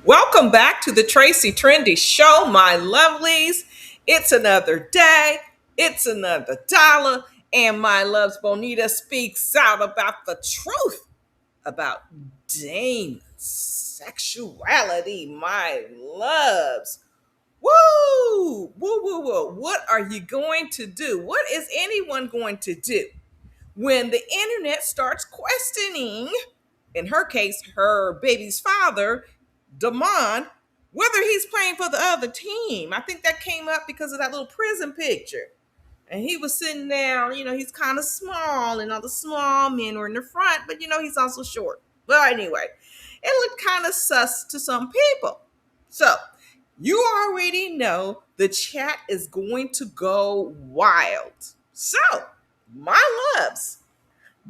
Welcome back to the Tracy Trendy Show, my lovelies. It's another day, it's another dollar, and my loves Bonita speaks out about the truth about Damon's sexuality, my loves. Woo! Woo, woo, woo. What are you going to do? What is anyone going to do when the internet starts questioning, in her case, her baby's father, Damon, whether he's playing for the other team? I think that came up because of that little prison picture. And he was sitting down, he's kind of small, and all the small men were in the front, but he's also short. Well, anyway, it looked kind of sus to some people. So, you already know the chat is going to go wild. So, my loves,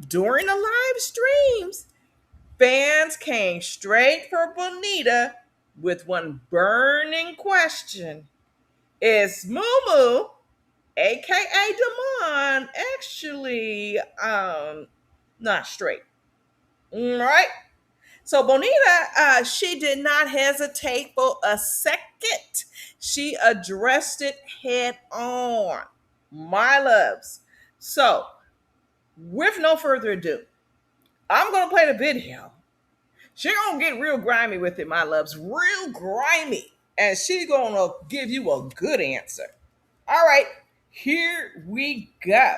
during the live streams, fans came straight for Bonita with one burning question. Is Moo Moo, aka Damon, actually not straight? Right? So Bonita, she did not hesitate for a second. She addressed it head on. My loves. So, with no further ado, I'm gonna play the video. She gonna get real grimy with it, my loves, real grimy, and she gonna give you a good answer. All right, here we go.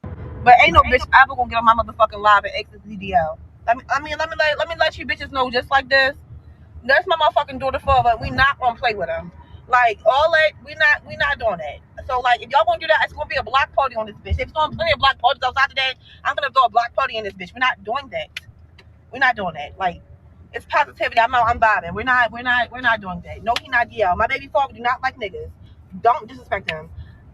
But ain't no bitch ever gonna get on my motherfucking live and exit the DDL. Let me let you bitches know just like this. That's my motherfucking daughter father. We not gonna play with him. Like all that, we not doing that. So like if y'all gonna do that, it's gonna be a block party on this bitch. If it's gonna be plenty of block parties outside today, I'm gonna throw a block party in this bitch. We're not doing that. We're not doing that. Like it's positivity. I'm vibing. We're not doing that. No, he not DL. My baby father do not like niggas. Don't disrespect him.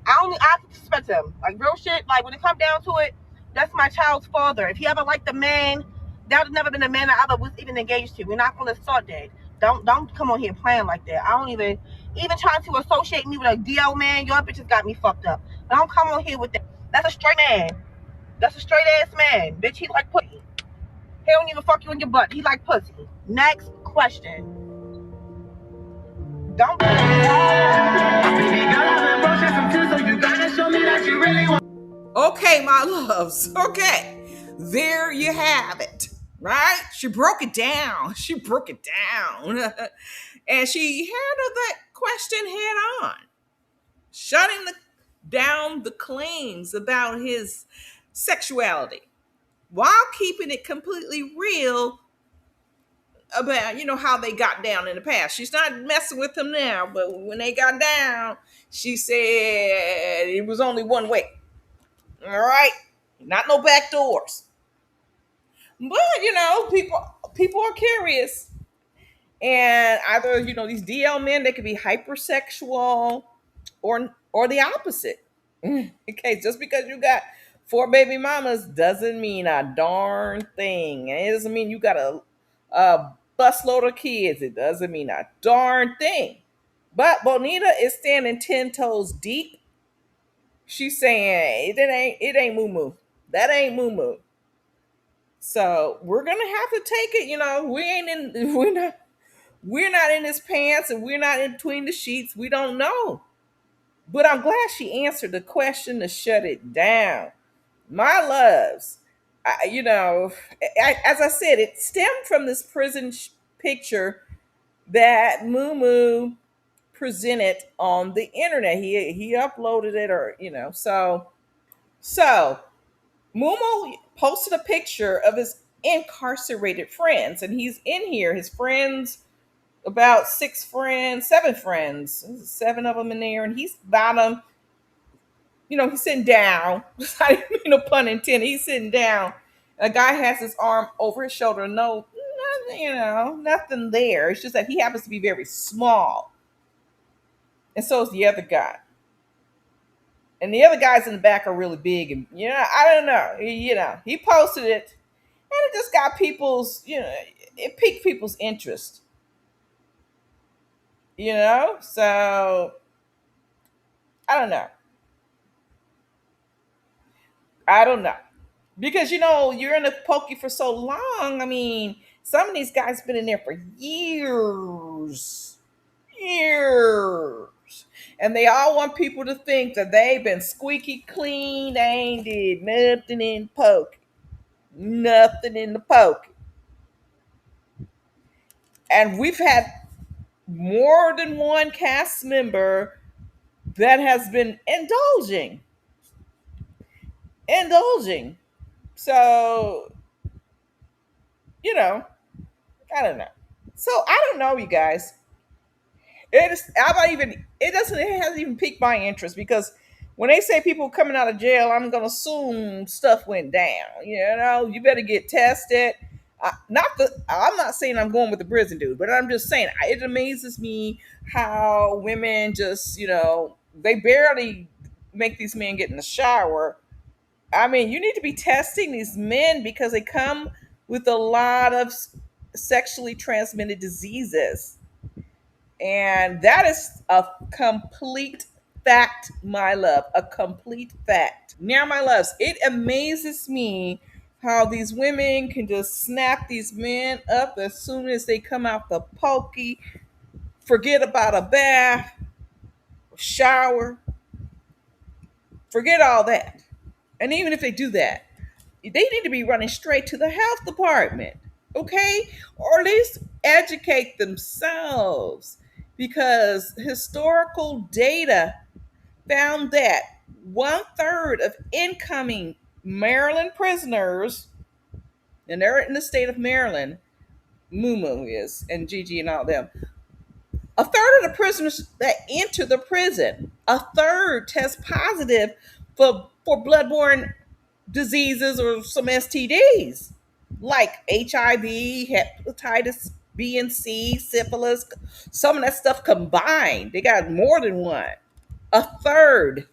I disrespect him. Like real shit. Like when it come down to it, that's my child's father. If he ever liked the man, that would never been the man I ever was even engaged to. We're not gonna start that. Don't come on here playing like that. I don't even trying to associate me with a DL man. Your bitches got me fucked up. Don't come on here with that. That's a straight man. That's a straight ass man. Bitch, he like pussy. He don't even fuck you in your butt. He like pussy. Next question. Don't. Okay, my loves. Okay, there you have it. Right? She broke it down. She broke it down, and she handled that question head on, shutting down the claims about his sexuality while keeping it completely real about how they got down in the past. She's not messing with him now, but when they got down, she said it was only one way. All right, not no back doors. But people are curious, and either these DL men, they could be hypersexual, or the opposite. Okay, just because you got four baby mamas doesn't mean a darn thing. And it doesn't mean you got a busload of kids. It doesn't mean a darn thing. But Bonita is standing 10 toes deep. She's saying it ain't Moo Moo. That ain't Moo Moo. So we're gonna have to take it. We ain't in. We're not in his pants, and we're not in between the sheets. We don't know. But I'm glad she answered the question to shut it down. My loves, as I said, it stemmed from this prison picture that Moo Moo presented on the internet. He uploaded it, or so Moo Moo posted a picture of his incarcerated friends, and he's in here. His friends, about 6 friends, 7 friends, seven of them in there, and he's bottom. He's sitting down. Pun intended. He's sitting down. A guy has his arm over his shoulder. No, nothing there. It's just that he happens to be very small, and so is the other guy. And the other guys in the back are really big, and I don't know. He posted it, and it just got it piqued people's interest. So I don't know. I don't know. because you're in a pokey for so long. I mean, some of these guys been in there for years, years, and they all want people to think that they've been squeaky clean. They ain't did nothing in pokey, nothing in the pokey, and we've had more than one cast member that has been indulging. So you know, I don't know. So I don't know, you guys. I'm not even. It hasn't even piqued my interest because when they say people coming out of jail, I'm gonna assume stuff went down. You better get tested. I'm not saying I'm going with the prison dude, but I'm just saying it amazes me how women just they barely make these men get in the shower. I mean, you need to be testing these men because they come with a lot of sexually transmitted diseases. And that is a complete fact, my love. A complete fact. Now, my loves, it amazes me how these women can just snap these men up as soon as they come out the pokey, forget about a bath, shower, forget all that. And even if they do that, they need to be running straight to the health department, okay? Or at least educate themselves because historical data found that one third of incoming Maryland prisoners, and they're in the state of Maryland, Moo Moo is, and Gigi and all them, a third of the prisoners that enter the prison, a third test positive for bloodborne diseases or some STDs like HIV, hepatitis B and C, syphilis, some of that stuff combined. They got more than one. A third.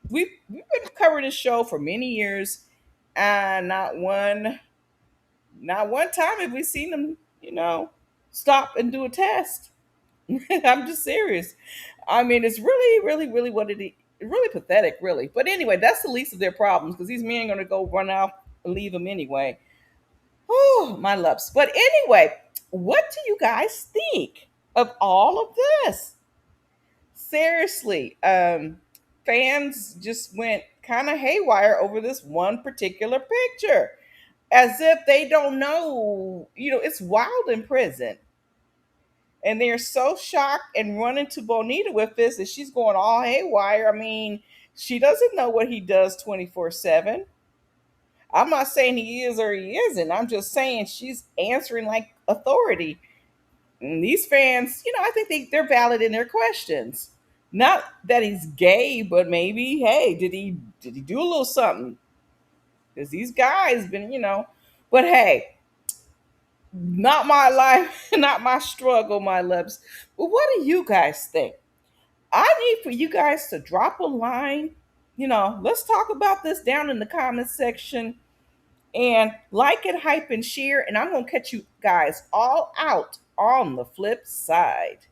We've been covering this show for many years, and not one time have we seen them, stop and do a test. I'm just serious. I mean, it's really, really, really what it is. Really pathetic, really. But anyway, that's the least of their problems because these men are going to go run out and leave them anyway. Oh, my loves. But anyway, what do you guys think of all of this? Seriously, fans just went kind of haywire over this one particular picture as if they don't know, it's wild in prison. And they're so shocked and running to Bonita with this that she's going all haywire. I mean, she doesn't know what he does 24/7. I'm not saying he is or he isn't. I'm just saying she's answering like authority. And these fans, I think they're valid in their questions. Not that he's gay, but maybe, hey, did he do a little something? Because these guys been, but hey, not my life, not my struggle, my loves. But what do you guys think? I need for you guys to drop a line. Let's talk about this down in the comments section and like it, hype, and share. And I'm going to catch you guys all out on the flip side.